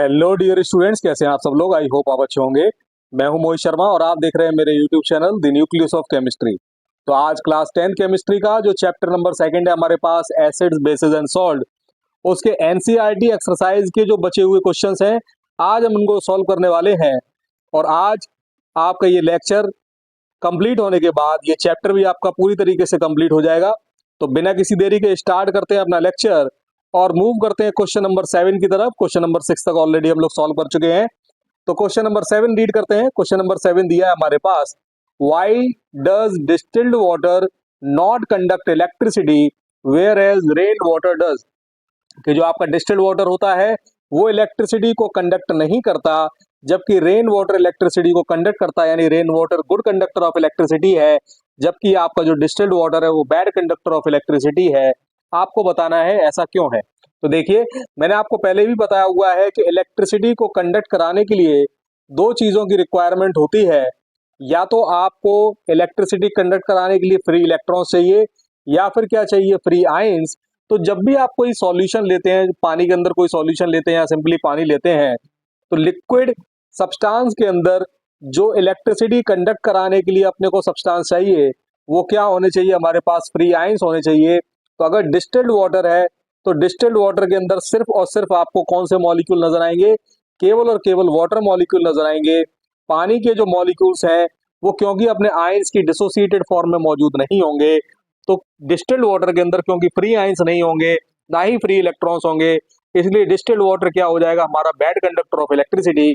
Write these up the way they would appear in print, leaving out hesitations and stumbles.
Hello dear students, कैसे हैं आप सब लोग। आई होप आप अच्छे होंगे। मैं हूं मोहित शर्मा और आप देख रहे हैं मेरे YouTube channel the nucleus of chemistry. तो आज क्लास 10 केमिस्ट्री का जो चैप्टर नंबर 2 है हमारे पास, एसिड्स बेसिस एंड सॉल्ट, उसके एनसीईआरटी एक्सरसाइज के जो बचे हुए क्वेश्चंस हैं आज हम उनको सॉल्व करने वाले हैं। और आज आपका ये लेक्चर कंप्लीट होने के बाद ये चैप्टर भी आपका पूरी तरीके से कंप्लीट हो जाएगा। तो बिना किसी देरी के स्टार्ट करते हैं अपना लेक्चर और मूव करते हैं क्वेश्चन नंबर 7 की तरफ। क्वेश्चन नंबर 6 तक ऑलरेडी हम लोग सॉल्व कर चुके हैं। तो क्वेश्चन नंबर 7 रीड करते हैं। क्वेश्चन नंबर 7 दिया है हमारे पास, why does distilled water not conduct electricity whereas rain water does. कि जो आपका डिस्टिल्ड वाटर होता है वो इलेक्ट्रिसिटी को कंडक्ट नहीं करता, जबकि रेन वाटर इलेक्ट्रिसिटी को कंडक्ट करता है। यानी rain water good conductor of electricity है, जबकि आपका जो डिस्टिल्ड वाटर है वो बैड कंडक्टर ऑफ इलेक्ट्रिसिटी है। आपको बताना है ऐसा क्यों है। तो देखिए, मैंने आपको पहले भी बताया हुआ है कि इलेक्ट्रिसिटी को कंडक्ट कराने के लिए दो चीजों की रिक्वायरमेंट होती है। या तो आपको इलेक्ट्रिसिटी कंडक्ट कराने के लिए फ्री इलेक्ट्रॉन्स चाहिए, या फिर क्या चाहिए, फ्री आयंस। तो जब भी आप कोई सॉल्यूशन लेते हैं, पानी के अंदर कोई सॉल्यूशन लेते हैं या सिंपली पानी लेते हैं, तो लिक्विड सब्सटेंस के अंदर जो इलेक्ट्रिसिटी कंडक्ट कराने के लिए अपने को सब्सटेंस चाहिए वो क्या होने चाहिए, हमारे पास फ्री आयंस होने चाहिए। तो अगर डिस्टिल्ड वाटर है तो डिस्टिल्ड वाटर के अंदर सिर्फ और सिर्फ आपको कौन से मॉलिक्यूल नजर आएंगे, केवल और केवल वाटर मॉलिक्यूल नजर आएंगे। पानी के जो मॉलिक्यूल्स हैं वो क्योंकि अपने आयंस की डिसोसिएटेड फॉर्म में मौजूद नहीं होंगे, तो डिस्टिल्ड वाटर के अंदर क्योंकि फ्री आयंस नहीं होंगे, ना ही फ्री इलेक्ट्रॉन्स होंगे, इसलिए डिस्टिल्ड वाटर क्या हो जाएगा, हमारा बैड कंडक्टर ऑफ इलेक्ट्रिसिटी।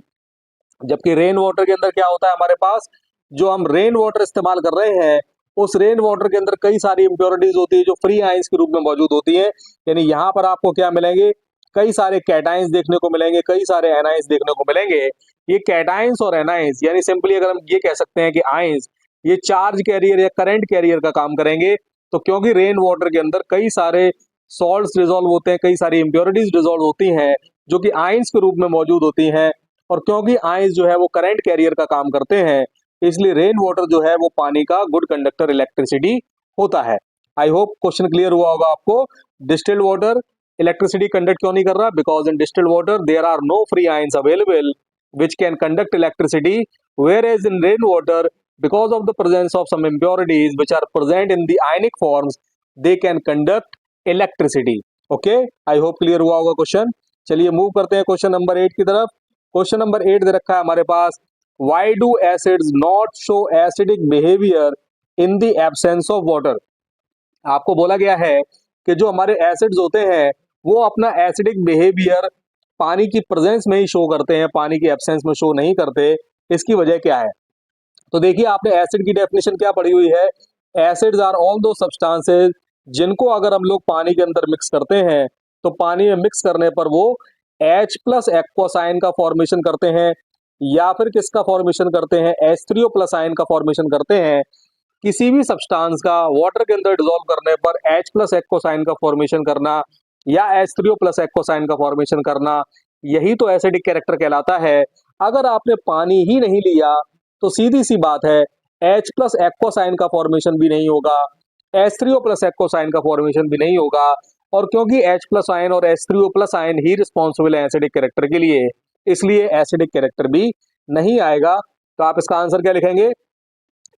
जबकि रेन वाटर के अंदर क्या होता है हमारे पास, जो हम रेन वाटर इस्तेमाल कर रहे हैं उस रेन वाटर के अंदर कई सारी इंप्योरिटीज होती है जो फ्री आयंस के रूप में मौजूद होती है। यानी यहाँ पर आपको क्या मिलेंगे, कई सारे कैटायंस देखने को मिलेंगे, कई सारे एनायंस देखने को मिलेंगे। ये कैटायंस और एनायंस, यानी सिंपली अगर हम ये कह सकते हैं कि आयंस, ये चार्ज कैरियर या करंट कैरियर का काम करेंगे। तो क्योंकि रेन वाटर के अंदर कई सारे सॉल्ट्स डिजोल्व होते हैं, कई सारी इंप्योरिटीज डिजोल्व होती हैं जो कि आयंस के रूप में मौजूद होती हैं, और क्योंकि आयंस जो है वो करंट कैरियर का काम करते हैं, इसलिए रेन वाटर जो है वो पानी का गुड कंडक्टर इलेक्ट्रिसिटी होता है। आई होप क्वेश्चन क्लियर हुआ होगा आपको। डिस्टिल्ड वाटर इलेक्ट्रिसिटी कंडक्ट क्यों नहीं कर रहा, because in distilled water there are no free ions available which can conduct electricity, whereas in rainwater, because of the presence of some impurities which are present in the ionic forms, they can conduct electricity. Okay, I hope clear हुआ होगा question. चलिए move करते हैं question number 8 की तरफ। Question number 8 दे रखा है हमारे पास, why do acids not show acidic behavior in the absence of water। आपको बोला गया है कि जो हमारे एसिड्स होते हैं वो अपना एसिडिक बिहेवियर पानी की प्रेजेंस में ही शो करते हैं, पानी की एब्सेंस में शो नहीं करते। इसकी वजह क्या है। तो देखिए, आपने एसिड की डेफिनेशन क्या पढ़ी हुई है, एसिड्स आर ऑल दो सब्सटेंसेस जिनको अगर हम लोग पानी के अंदर मिक्स करते हैं तो पानी में मिक्स करने पर वो H प्लस एक्वस आयन का फॉर्मेशन करते हैं, या फिर किसका फॉर्मेशन करते हैं, H3O प्लस आयन का फॉर्मेशन करते हैं। किसी भी सब्सटेंस का वाटर के अंदर डिसॉल्व करने पर H प्लस एक्वसाइन का फॉर्मेशन करना या H3O प्लस एक्वसाइन का फॉर्मेशन करना, यही तो एसिडिक कैरेक्टर कहलाता है। अगर आपने पानी ही नहीं लिया तो सीधी सी बात है, H प्लस एक्वसाइन का फॉर्मेशन भी नहीं होगा, H3O प्लस एक्वसाइन का फॉर्मेशन भी नहीं होगा। और क्योंकि H प्लस आयन और H3O प्लस आयन ही रिस्पॉन्सिबल है एसिडिक कैरेक्टर के लिए, इसलिए एसिडिक कैरेक्टर भी नहीं आएगा। तो आप इसका आंसर क्या लिखेंगे,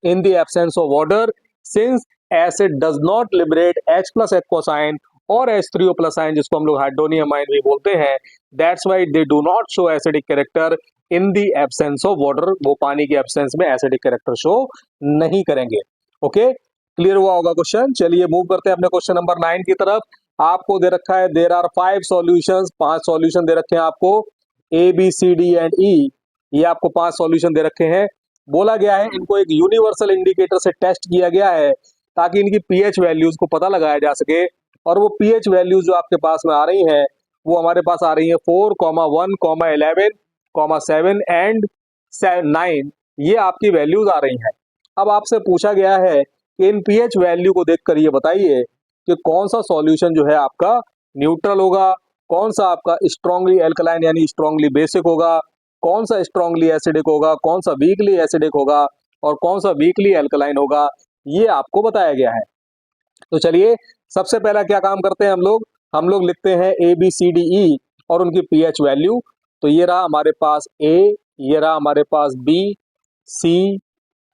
in the absence of water, since acid does not liberate H plus aqueous ion और H3O plus ion जिसको हम लोग हाइड्रोनियम आयन भी बोलते हैं, that's why they do not show acidic character in the absence of water। वो पानी के एब्सेंस में एसिडिक कैरेक्टर शो नहीं करेंगे। ओके, क्लियर हुआ होगा क्वेश्चन। चलिए मूव करते हैं अपने क्वेश्चन नंबर 9 की तरफ। आपको दे रखा है देयर आर 5 सॉल्यूशंस, 5 सॉल्यूशन दे रखे हैं आपको, A B C D and E. ये आपको 5 सॉल्यूशन दे रखे हैं। बोला गया है इनको एक यूनिवर्सल इंडिकेटर से टेस्ट किया गया है ताकि इनकी पीएच वैल्यूज को पता लगाया जा सके। और वो पीएच वैल्यूज जो आपके पास में आ रही हैं वो हमारे पास आ रही है 4, 1, 11, 7 एंड 9। ये आपकी वैल्यूज आ रही हैं। अब आपसे पूछा गया है कि इन पीएच वैल्यू को देखकर ये बताइए कि कौन सा सॉल्यूशन जो है आपका न्यूट्रल होगा, कौन सा आपका स्ट्रांगली एल्कलाइन यानी स्ट्रांगली बेसिक होगा, कौन सा स्ट्रांगली एसिडिक होगा, कौन सा वीकली एसिडिक होगा और कौन सा वीकली एल्कलाइन होगा, ये आपको बताया गया है। तो चलिए सबसे पहला क्या काम करते हैं हम लोग लिखते हैं ए बी सी डी ई और उनकी पीएच वैल्यू। तो ये रहा हमारे पास ए, ये रहा हमारे पास B, C,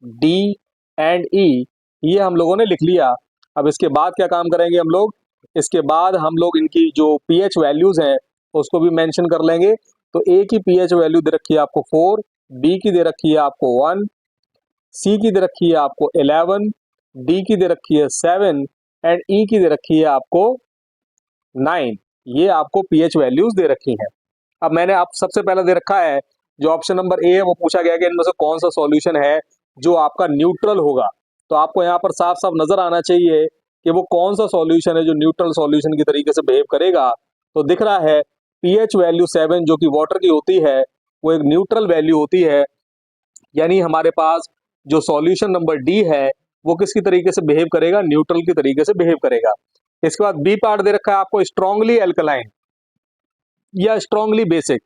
D and E, ये हम लोगों ने लिख लिया। अब इसके बाद क्या काम करेंगे हम लोग, इसके बाद हम लोग इनकी जो पीएच वैल्यूज हैं उसको भी मेंशन कर लेंगे। तो ए की पीएच वैल्यू दे रखी है आपको 4, बी की दे रखी है आपको 1, सी की दे रखी है आपको 11, डी की दे रखी है 7 एंड ई की दे रखी है आपको 9। ये आपको पीएच वैल्यूज दे रखी हैं। अब मैंने आप सबसे पहले दे रखा है जो ऑप्शन नंबर ए है, वो पूछा गया कि इनमें से कौन सा सॉल्यूशन है जो आपका न्यूट्रल होगा। तो आपको यहाँ पर साफ साफ नजर आना चाहिए कि वो कौन सा सॉल्यूशन है जो न्यूट्रल सॉल्यूशन की तरीके से बिहेव करेगा। तो दिख रहा है पीएच वैल्यू 7 जो कि वाटर की होती है, वो एक न्यूट्रल वैल्यू होती है। यानी हमारे पास जो सॉल्यूशन नंबर डी है वो किसकी तरीके से बिहेव करेगा, न्यूट्रल की तरीके से बिहेव करेगा। इसके बाद बी पार्ट दे रखा है आपको स्ट्रांगली एल्कलाइन या स्ट्रांगली बेसिक।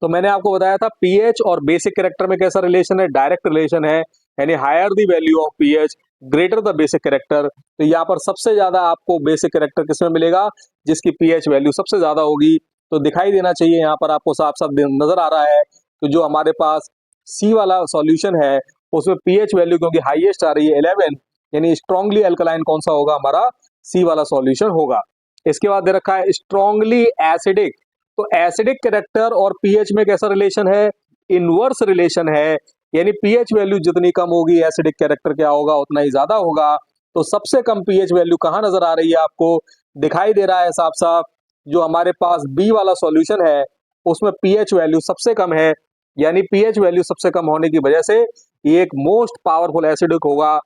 तो मैंने आपको बताया था पीएच और बेसिक कैरेक्टर में कैसा रिलेशन है, डायरेक्ट रिलेशन है। यानी higher the value of pH greater the basic character. तो यहाँ पर सबसे ज्यादा आपको बेसिक कैरेक्टर किसमें मिलेगा, जिसकी पीएच वैल्यू सबसे ज्यादा होगी। तो दिखाई देना चाहिए यहाँ पर आपको साफ साफ नजर आ रहा है। तो जो हमारे पास सी वाला सॉल्यूशन है उसमें पीएच वैल्यू क्योंकि हाईएस्ट आ रही है 11, यानी स्ट्रांगली अल्कलाइन कौन सा होगा, हमारा सी वाला सॉल्यूशन होगा। इसके बाद दे रखा है स्ट्रांगली एसिडिक। तो एसिडिक कैरेक्टर और पीएच में कैसा रिलेशन है, इनवर्स रिलेशन है। यानी पीएच वैल्यू जितनी कम होगी एसिडिक कैरेक्टर क्या होगा, उतना ही ज्यादा होगा। तो सबसे कम पीएच वैल्यू कहां नजर आ रही है आपको, दिखाई दे रहा है साफ साफ जो हमारे पास बी वाला सॉल्यूशन है उसमें पीएच वैल्यू सबसे कम है। यानी पीएच वैल्यू सबसे कम होने की वजह से ये एक मोस्ट पावरफुल एसिडिक होगा।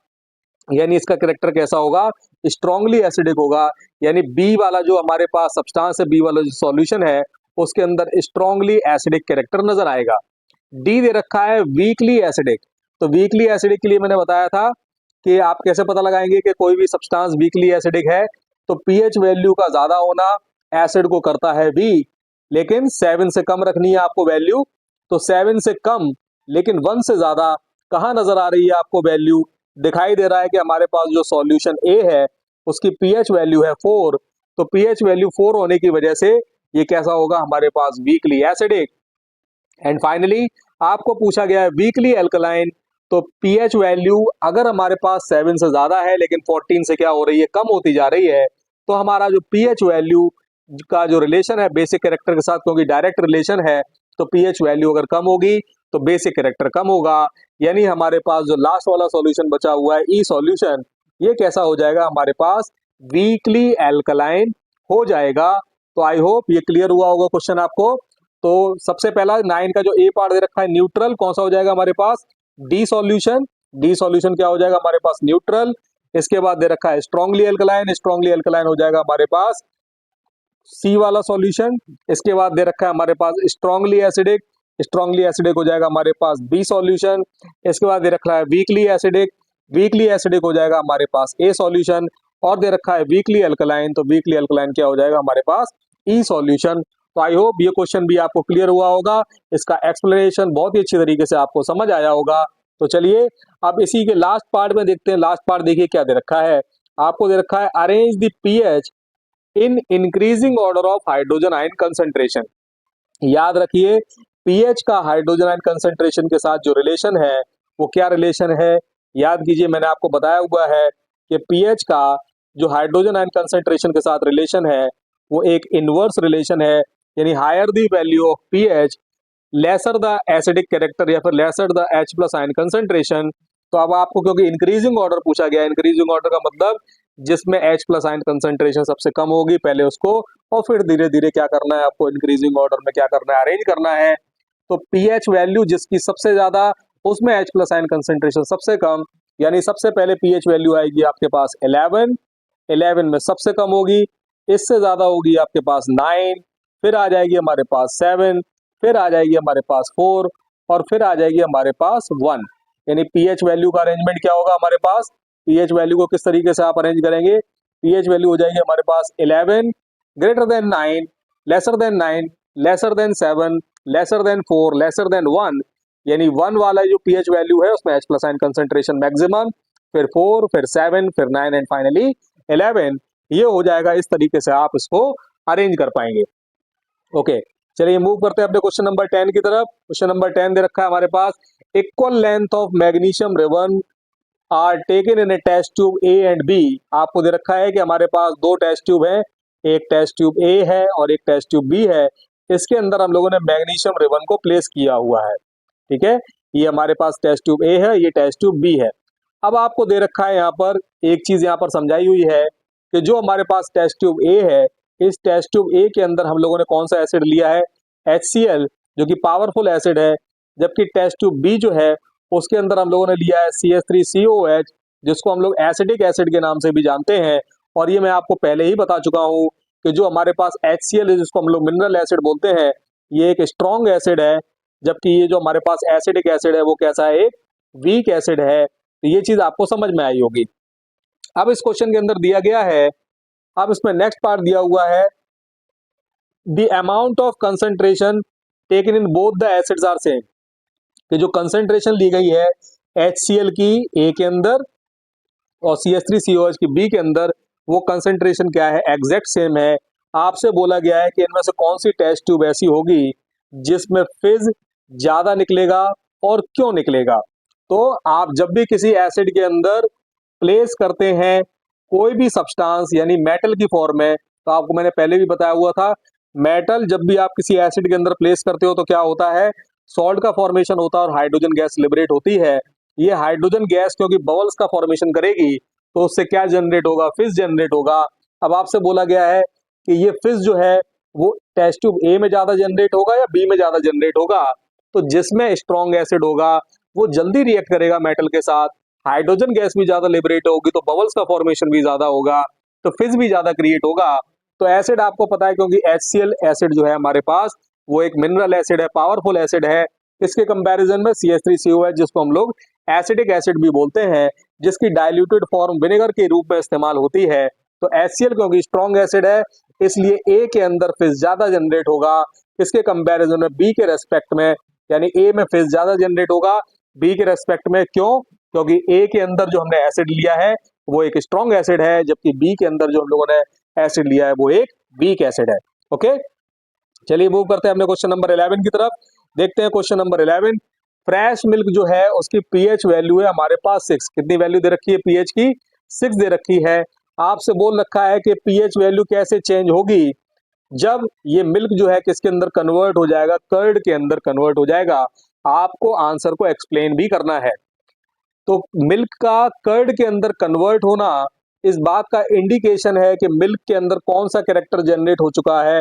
यानी इसका कैरेक्टर कैसा होगा, स्ट्रांगली एसिडिक होगा। यानी बी वाला जो हमारे पास सब्सटेंस है, बी वाला जो सॉल्यूशन है उसके अंदर स्ट्रांगली एसिडिक कैरेक्टर नजर आएगा। डी दे रखा है वीकली एसिडिक। तो वीकली एसिडिक के लिए मैंने बताया था कि आप कैसे पता लगाएंगे कि कोई भी सब्सटेंस वीकली एसिडिक है। तो पीएच वैल्यू का ज्यादा होना एसिड को करता है वीक, लेकिन 7 से कम रखनी है आपको वैल्यू। तो 7 से कम लेकिन 1 से ज्यादा कहां नजर आ रही है आपको वैल्यू, दिखाई दे रहा है कि हमारे पास जो सॉल्यूशन ए है उसकी पीएच वैल्यू है 4। तो पीएच वैल्यू 4 होने की वजह से ये कैसा होगा हमारे पास, वीकली एसिडिक। एंड फाइनली आपको पूछा गया है वीकली एल्कलाइन। तो पीएच वैल्यू अगर हमारे पास 7 से ज्यादा है लेकिन 14 से क्या हो रही है, कम होती जा रही है, तो हमारा जो पीएच वैल्यू का जो रिलेशन है बेसिक कैरेक्टर के साथ, क्योंकि डायरेक्ट रिलेशन है, तो पीएच वैल्यू अगर कम होगी तो बेसिक कैरेक्टर कम होगा। यानी हमारे पास जो लास्ट वाला सॉल्यूशन बचा हुआ है ई सॉल्यूशन, ये कैसा हो जाएगा हमारे पास, वीकली एल्कलाइन हो जाएगा। तो आई होप ये क्लियर हुआ होगा क्वेश्चन आपको। तो सबसे पहला 9 का जो ए पार्ट दे रखा है न्यूट्रल, कौन सा हो जाएगा हमारे पास, डी सॉल्यूशन। डी सॉल्यूशन क्या हो जाएगा हमारे पास, न्यूट्रल। इसके बाद दे रखा है स्ट्रांगली एल्कलाइन, स्ट्रांगली एल्कलाइन हो जाएगा हमारे पास सी वाला सॉल्यूशन। इसके बाद दे रखा है हमारे पास स्ट्रांगली एसिडिक, स्ट्रांगली एसिडिक हो जाएगा हमारे पास बी सॉल्यूशन। इसके बाद दे रखा है वीकली एसिडिक, वीकली एसिडिक हो जाएगा हमारे पास ए सॉल्यूशन। और दे रखा है वीकली अल्कलाइन, तो वीकली अल्कलाइन क्या हो जाएगा हमारे पास, ई सॉल्यूशन। तो आई होप ये क्वेश्चन भी आपको क्लियर हुआ होगा, इसका एक्सप्लेनेशन बहुत ही अच्छी तरीके से आपको समझ आया होगा। तो चलिए अब इसी के लास्ट पार्ट में देखते हैं। लास्ट पार्ट देखिए क्या दे रखा है आपको, दे रखा है arrange the pH in increasing order of hydrogen ion concentration. याद रखिए पीएच का हाइड्रोजन आयन कंसंट्रेशन के साथ जो रिलेशन है वो क्या रिलेशन है, याद कीजिए मैंने आपको बताया हुआ है कि पीएच का जो हाइड्रोजन आयन कंसंट्रेशन के साथ रिलेशन है वो एक इनवर्स रिलेशन है। यानी higher the value of pH lesser the acidic character या फिर lesser the H plus ion concentration. तो अब आपको क्योंकि इंक्रीजिंग ऑर्डर पूछा गया, इंक्रीजिंग ऑर्डर का मतलब जिसमें एच प्लस आयन कंसंट्रेशन सबसे कम होगी पहले उसको, और फिर धीरे धीरे क्या करना है आपको, इंक्रीजिंग ऑर्डर में क्या करना है, अरेंज करना है। तो पीएच वैल्यू जिसकी सबसे ज्यादा उसमें एच प्लस आयन कंसंट्रेशन सबसे कम, यानी सबसे पहले पीएच वैल्यू आएगी आपके पास 11, 11 में सबसे कम होगी, इससे ज्यादा होगी आपके पास 9, फिर आ जाएगी हमारे पास 7, फिर आ जाएगी हमारे पास 4, और फिर आ जाएगी हमारे पास 1। यानी पीएच वैल्यू का अरेंजमेंट क्या होगा हमारे पास, पीएच वैल्यू को किस तरीके से आप अरेंज करेंगे, पीएच वैल्यू हो जाएगी हमारे पास 11 greater than 9, lesser than 9, lesser than 7, lesser than 4, lesser than 1। यानी 1 वाला जो पीएच वैल्यू है उसमें H plus ion concentration maximum, फिर 4, फिर 7, फिर 9 एंड फाइनली 11। ये हो जाएगा, इस तरीके से आप इसको अरेंज कर पाएंगे। ओके चलिए मूव करते हैं अपने क्वेश्चन नंबर 10 की तरफ। क्वेश्चन नंबर 10 दे रखा है हमारे पास, equal length of magnesium ribbon are taken in a test tube A and B. आपको दे रखा है कि हमारे पास दो टेस्ट ट्यूब है, एक टेस्ट ट्यूब ए है और एक टेस्ट ट्यूब बी है। इसके अंदर हम लोगों ने मैग्नीशियम रिबन को प्लेस किया हुआ है। ठीक है, ये हमारे पास टेस्ट ट्यूब ए है, ये टेस्ट ट्यूब बी है। अब आपको दे रखा है यहाँ पर एक चीज यहाँ पर समझाई हुई है कि जो हमारे पास टेस्ट ट्यूब ए है, इस टेस्ट ट्यूब ए के अंदर हम लोगों ने कौन सा एसिड लिया है, HCl, जो कि पावरफुल एसिड है। जबकि टेस्ट ट्यूब बी जो है उसके अंदर हम लोगों ने लिया है CH3COH, जिसको हम लोग एसिडिक एसिड के नाम से भी जानते हैं। और ये मैं आपको पहले ही बता चुका हूँ कि जो हमारे पास HCl है, जिसको हम लोग मिनरल एसिड बोलते हैं, ये एक स्ट्रॉन्ग एसिड है। जबकि ये जो हमारे पास एसिडिक एसिड है वो कैसा है, एक वीक एसिड है। तो ये चीज आपको समझ में आई होगी। अब इस क्वेश्चन के अंदर दिया गया है, अब इसमें नेक्स्ट पार्ट दिया हुआ है, the amount of concentration taken in both the acids are same. कि जो कंसंट्रेशन ली गई है HCl की ए के अंदर और CH3COH की बी के अंदर, वो कंसंट्रेशन क्या है, एग्जैक्ट सेम है। आपसे बोला गया है कि इनमें से कौन सी टेस्ट ट्यूब ऐसी होगी जिसमें फिज ज्यादा निकलेगा और क्यों निकलेगा। तो आप जब भी किसी एसिड के अंदर प्लेस करते हैं कोई भी सब्सटेंस यानी मेटल की फॉर्म में, तो आपको मैंने पहले भी बताया हुआ था, मेटल जब भी आप किसी एसिड के अंदर प्लेस करते हो तो क्या होता है, सॉल्ट का फॉर्मेशन होता है और हाइड्रोजन गैस लिबरेट होती है। ये हाइड्रोजन गैस क्योंकि बबल्स का फॉर्मेशन करेगी तो उससे क्या जनरेट होगा, फिज जनरेट होगा। अब आपसे बोला गया है कि ये फिज जो है वो टेस्ट ट्यूब ए में ज्यादा जनरेट होगा या बी में ज्यादा जनरेट होगा। तो जिसमें स्ट्रॉन्ग एसिड होगा वो जल्दी रिएक्ट करेगा मेटल के साथ, हाइड्रोजन गैस भी ज्यादा लिबरेट होगी तो बबल्स का फॉर्मेशन भी ज्यादा होगा, तो फिज भी ज्यादा क्रिएट होगा। तो एसिड आपको पता है क्योंकि HCl एसिड जो है हमारे पास वो एक मिनरल एसिड है, पावरफुल एसिड है। इसके कंपैरिजन में CH3COH, जिसको हम लोग एसिडिक एसिड भी बोलते हैं, जिसकी डाइल्यूटेड फॉर्म विनेगर के रूप में इस्तेमाल होती है। तो HCl क्योंकि स्ट्रॉन्ग एसिड है इसलिए ए के अंदर फिज ज्यादा जनरेट होगा इसके कंपैरिजन में बी के रेस्पेक्ट में, यानी ए में फिज ज्यादा जनरेट होगा बी के रेस्पेक्ट में। क्यों? क्योंकि ए के अंदर जो हमने एसिड लिया है वो एक स्ट्रॉन्ग एसिड है, जबकि बी के अंदर जो हम लोगों ने एसिड लिया है वो एक वीक एसिड है। ओके, चलिए मूव करते हैं अपने क्वेश्चन नंबर 11 की तरफ। देखते हैं क्वेश्चन नंबर 11। फ्रेश मिल्क जो है उसकी पीएच वैल्यू है हमारे पास 6। कितनी वैल्यू दे रखी है पीएच की? 6 दे रखी है। आपसे बोल रखा है कि पीएच वैल्यू कैसे चेंज होगी जब ये मिल्क जो है किसके अंदर कन्वर्ट हो जाएगा, कर्ड के अंदर कन्वर्ट हो जाएगा। आपको आंसर को एक्सप्लेन भी करना है। तो मिल्क का कर्ड के अंदर कन्वर्ट होना इस बात का इंडिकेशन है कि मिल्क के अंदर कौन सा कैरेक्टर जनरेट हो चुका है,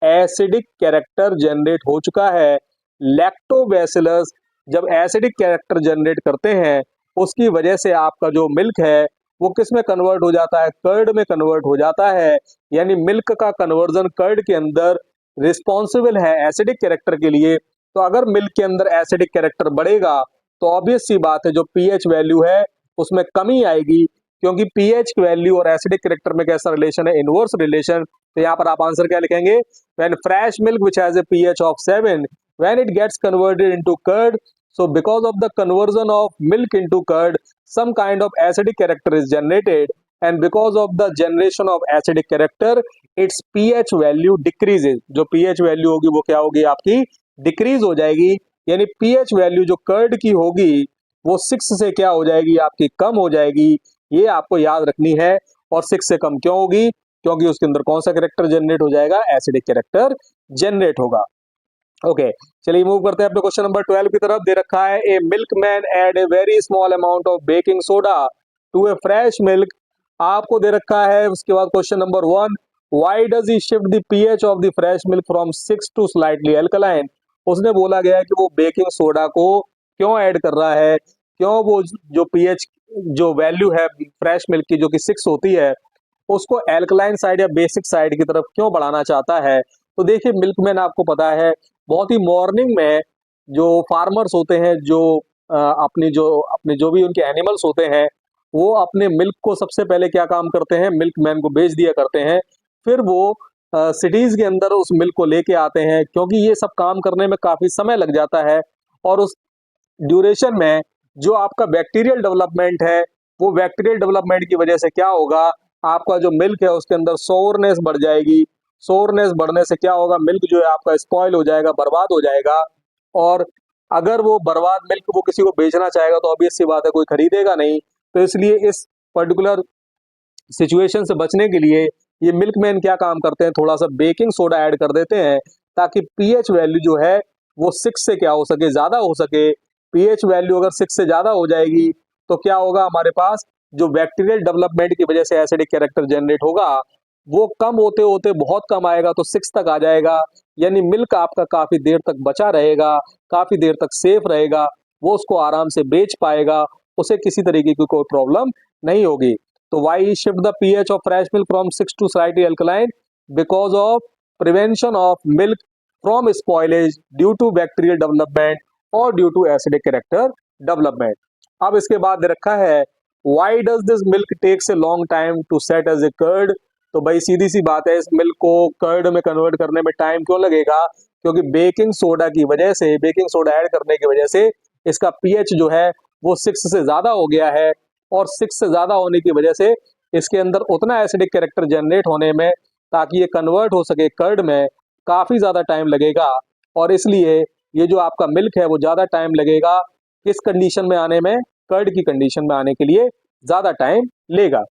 एसिडिक कैरेक्टर जनरेट हो चुका है। लैक्टोबैसिलस जब एसिडिक कैरेक्टर जनरेट करते हैं उसकी वजह से आपका जो मिल्क है वो किस में कन्वर्ट हो जाता है, कर्ड में कन्वर्ट हो जाता है। यानी मिल्क का कन्वर्जन कर्ड के अंदर रिस्पॉन्सिबल है एसिडिक कैरेक्टर के लिए। तो अगर मिल्क के अंदर एसिडिक कैरेक्टर बढ़ेगा तो ऑब्वियस सी बात है जो पीएच वैल्यू है उसमें कमी आएगी, क्योंकि पीएच वैल्यू और एसिडिक कैरेक्टर में कैसा रिलेशन है, इनवर्स रिलेशन। तो यहाँ पर आप आंसर क्या लिखेंगे, when fresh milk which has a pH of 7 when it gets converted into curd, so because of the conversion of milk into curd some kind of acidic character is generated, and because of the generation of acidic character its pH value decreases। जो pH value होगी वो क्या होगी, आपकी decrease हो जाएगी। यानी pH value जो कर्ड की होगी वो 6 से क्या हो जाएगी, आपकी कम हो जाएगी। ये आपको याद रखनी है। और 6 से कम क्यों होगी, क्योंकि उसके अंदर कौन सा कैरेक्टर जनरेट हो जाएगा, एसिडिक कैरेक्टर जनरेट होगा। ओके, चलिए मूव करते हैं अपने क्वेश्चन नंबर 12 की तरफ। दे रखा है a milkman add a very small amount of baking soda to a fresh milk. आपको दे रखा है उसके बाद question number 1, why does he shift the pH of the fresh milk from 6 to slightly alkaline. उसने बोला गया है कि वो बेकिंग सोडा को क्यों ऐड कर रहा है, क्यों वो जो पीएच जो वैल्यू है फ्रेश मिल्क की जो कि 6 होती है उसको एल्कलाइन साइड या बेसिक साइड की तरफ क्यों बढ़ाना चाहता है। तो देखिए मिल्कमैन आपको पता है बहुत ही मॉर्निंग में जो फार्मर्स होते हैं जो अपनी जो भी उनके एनिमल्स होते हैं वो अपने मिल्क को सबसे पहले क्या काम करते हैं, मिल्कमैन को बेच दिया करते हैं। फिर वो सिटीज के अंदर उस मिल्क को लेके आते हैं, क्योंकि ये सब काम करने में काफी समय लग जाता है। और उस ड्यूरेशन में जो आपका बैक्टीरियल डेवलपमेंट है वो बैक्टीरियल डेवलपमेंट की वजह से क्या होगा, आपका जो मिल्क है उसके अंदर सोरनेस बढ़ जाएगी। सोरनेस बढ़ने से क्या होगा, मिल्क जो है आपका स्पॉइल हो जाएगा, बर्बाद हो जाएगा। और अगर वो बर्बाद मिल्क वो किसी को बेचना चाहेगा तो ऑब्वियस सी बात है कोई खरीदेगा नहीं। तो इसलिए इस पर्टिकुलर सिचुएशन से बचने के लिए ये मिल्कमैन क्या काम करते हैं, थोड़ा सा बेकिंग सोडा ऐड कर देते हैं ताकि पीएच वैल्यू जो है वो 6 से क्या हो सके, ज्यादा हो सके। पीएच वैल्यू अगर 6 से ज्यादा हो जाएगी तो क्या होगा, हमारे पास जो बैक्टीरियल डेवलपमेंट की वजह से एसिडिक कैरेक्टर जनरेट होगा वो कम होते होते बहुत कम आएगा, तो 6 तक आ जाएगा। यानी मिल्क आपका काफी देर तक बचा रहेगा, काफी देर तक सेफ रहेगा, वो उसको आराम से बेच पाएगा, उसे किसी तरीके की कोई प्रॉब्लम नहीं होगी। तो why shift the pH of fresh milk from 6 to slightly alkaline? Because of prevention of milk from spoilage due to bacterial development or due to acidic character development. अब इसके बाद दे रखा है why does this milk takes a long time to set as a curd? तो भाई सीधी सी बात है, इस मिल्क को कर्ड में कन्वर्ट करने में टाइम क्यों लगेगा, क्योंकि बेकिंग सोडा की वजह से, बेकिंग सोडा ऐड करने की वजह से इसका पीएच जो है वो 6 से ज्यादा हो गया है, और 6 से ज्यादा होने की वजह से इसके अंदर उतना एसिडिक कैरेक्टर जनरेट होने में, ताकि ये कन्वर्ट हो सके कर्ड में, काफी ज्यादा टाइम लगेगा। और इसलिए ये जो आपका मिल्क है वो ज्यादा टाइम लगेगा किस कंडीशन में आने में, कर्ड की कंडीशन में आने के लिए ज्यादा टाइम लेगा।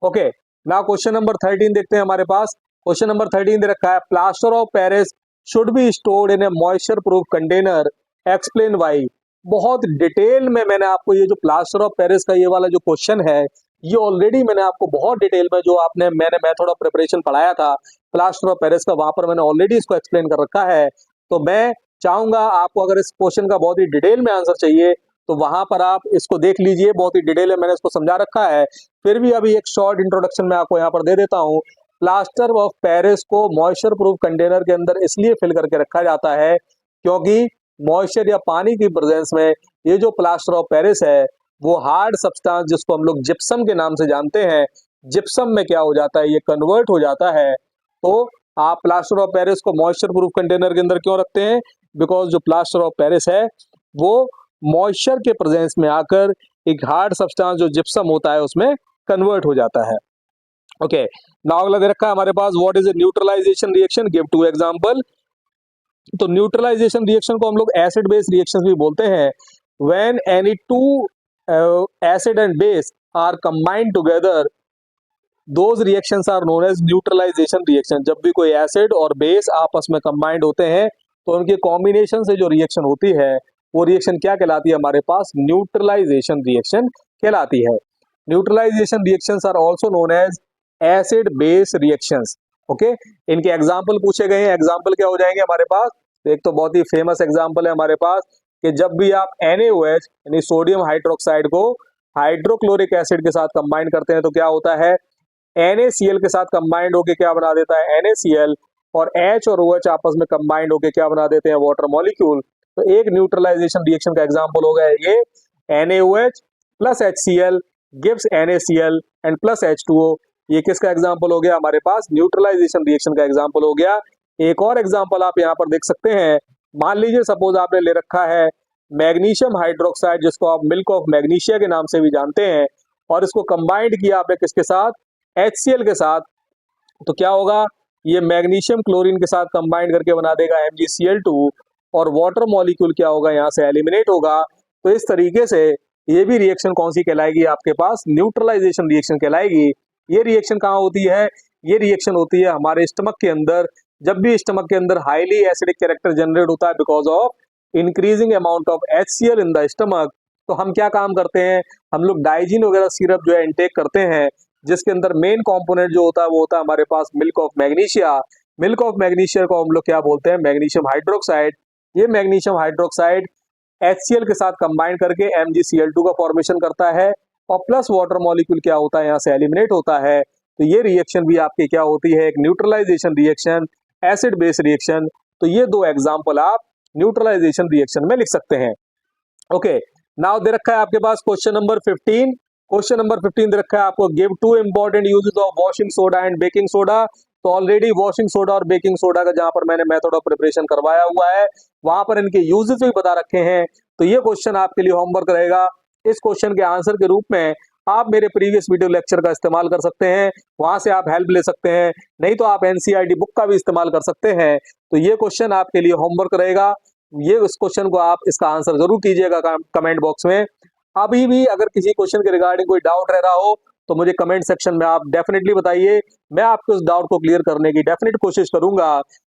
ओके, नाउ क्वेश्चन नंबर 13 देखते हैं हमारे पास। क्वेश्चन नंबर 13 दे रखा है plaster of Paris should be stored in A moisture proof container, explain why. बहुत डिटेल में मैंने आपको ये जो प्लास्टर ऑफ पेरिस का ये वाला जो क्वेश्चन है, ये ऑलरेडी मैंने आपको बहुत डिटेल में, जो आपने मैंने मेथड ऑफ प्रिपरेशन पढ़ाया था प्लास्टर ऑफ पेरिस का, वहां पर मैंने ऑलरेडी इसको एक्सप्लेन कर रखा है। तो मैं चाहूंगा आपको अगर इस क्वेश्चन का बहुत ही डिटेल में आंसर चाहिए तो वहां पर आप इसको देख लीजिए, बहुत ही डिटेल में मैंने इसको समझा रखा है। फिर भी अभी एक शॉर्ट इंट्रोडक्शन मैं आपको यहाँ पर दे देता हूँ। प्लास्टर ऑफ पेरिस को मॉइस्चर प्रूफ कंटेनर के अंदर इसलिए फिल करके रखा जाता है क्योंकि मॉइस्चर या पानी की प्रेजेंस में ये जो प्लास्टर ऑफ पेरिस है वो हार्ड सब्सटेंस जिसको हम लोग जिप्सम के नाम से जानते हैं, जिप्सम में क्या हो जाता है, ये कन्वर्ट हो जाता है। तो आप प्लास्टर ऑफ पेरिस को मॉइस्चर प्रूफ कंटेनर के अंदर क्यों रखते हैं, बिकॉज जो प्लास्टर ऑफ पेरिस है वो मॉइस्चर के प्रेजेंस में आकर एक हार्ड सब्सटेंस जो जिप्सम होता है उसमें कन्वर्ट हो जाता है। ओके, नाउ अगला दे रखा है हमारे पास what is a neutralisation reaction, give two example. तो न्यूट्रलाइजेशन रिएक्शन को हम लोग एसिड बेस रिएक्शंस भी बोलते हैं। When any two acid and base are combined together, those reactions are known as neutralisation reaction. जब भी कोई एसिड और बेस आपस में कंबाइंड होते हैं तो उनके कॉम्बिनेशन से जो रिएक्शन होती है वो रिएक्शन क्या कहलाती है, हमारे पास न्यूट्रलाइजेशन रिएक्शन कहलाती है। Neutralization reactions are also known as acid base reactions. Okay, इनके एग्जांपल पूछे गए हैं, एग्जांपल क्या हो जाएंगे हमारे पास। तो एक तो बहुत ही फेमस एग्जांपल है हमारे पास कि जब भी आप NaOH यानी सोडियम हाइड्रोक्साइड को हाइड्रोक्लोरिक एसिड के साथ कंबाइन करते हैं तो क्या होता है, NaCl के साथ कंबाइंड होके क्या बना देता है, NaCl, और H और OH आपस में कंबाइंड होके क्या बना देते हैं, वाटर मॉलिक्यूल। तो एक न्यूट्रलाइजेशन रिएक्शन का एग्जांपल हो गया ये NaOH plus HCl gives NaCl and plus H2O। ये किसका एग्जांपल हो गया, हमारे पास न्यूट्रलाइजेशन रिएक्शन का एग्जांपल हो गया। एक और एग्जांपल आप यहाँ पर देख सकते हैं, मान लीजिए सपोज आपने ले रखा है मैग्नीशियम हाइड्रोक्साइड जिसको आप मिल्क ऑफ मैग्नीशिया के नाम से भी जानते हैं, और इसको कंबाइंड किया आपने किसके साथ, HCl के साथ। तो क्या होगा, ये मैग्नीशियम क्लोरीन के साथ कंबाइंड करके बना देगा MgCl2, और वाटर मॉलिक्यूल क्या होगा, यहाँ से एलिमिनेट होगा। तो इस तरीके से ये भी रिएक्शन कौन सी कहलाएगी, आपके पास न्यूट्रलाइजेशन रिएक्शन कहलाएगी। ये रिएक्शन कहाँ होती है, ये रिएक्शन होती है हमारे स्टमक के अंदर। जब भी स्टमक के अंदर हाईली एसिडिक कैरेक्टर जनरेट होता है because of increasing amount of HCl in the stomach, तो हम क्या काम करते हैं, हम लोग डाइजीन वगैरह सिरप जो है इनटेक करते हैं, जिसके अंदर मेन कंपोनेंट जो होता है वो होता है हमारे पास milk of magnesia. Milk of magnesia को हम लोग क्या बोलते हैं, मैग्नीशियम हाइड्रोक्साइड। ये मैग्नीशियम हाइड्रोक्साइड HCl के साथ कंबाइन करके MgCl2 का फॉर्मेशन करता है, और प्लस वाटर मॉलिक्यूल क्या होता है, यहाँ से एलिमिनेट होता है। तो ये रिएक्शन भी आपकी क्या होती है, एक neutralization reaction, acid base reaction. तो ये दो एग्जांपल आप न्यूट्रलाइजेशन रिएक्शन में लिख सकते हैं। ओके, नाउ दे रखा है आपके पास क्वेश्चन नंबर 15। क्वेश्चन नंबर 15 दे रखा है आपको, give two important uses of washing soda and baking soda. तो ऑलरेडी वॉशिंग सोडा और बेकिंग सोडा का जहां पर मैंने मेथड ऑफ प्रिपरेशन करवाया हुआ है वहां पर इनके यूजेस भी बता रखे हैं। तो ये क्वेश्चन आपके लिए होमवर्क रहेगा। इस क्वेश्चन के आंसर के रूप में आप मेरे प्रीवियस वीडियो लेक्चर का इस्तेमाल कर सकते हैं, वहां से आप हेल्प ले सकते हैं। नहीं तो आप एनसीईआरटी बुक का भी इस्तेमाल कर सकते हैं। तो ये क्वेश्चन आपके लिए होमवर्क रहेगा। ये इस क्वेश्चन को आप इसका आंसर जरूर कीजिएगा कमेंट बॉक्स में। अभी भी अगर किसी क्वेश्चन के रिगार्डिंग कोई डाउट रह रहा हो तो मुझे कमेंट सेक्शन में आप डेफिनेटली बताइए। मैं आपके उस डाउट को क्लियर करने की डेफिनेट कोशिश करूंगा।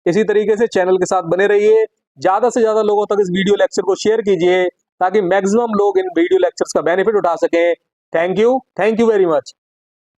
इसी तरीके से चैनल के साथ बने रहिए। ज्यादा से ज्यादा लोगों तक इस वीडियो लेक्चर को शेयर कीजिए ताकि मैक्सिमम लोग इन वीडियो लेक्चर्स का बेनिफिट उठा सकें। Thank you very much.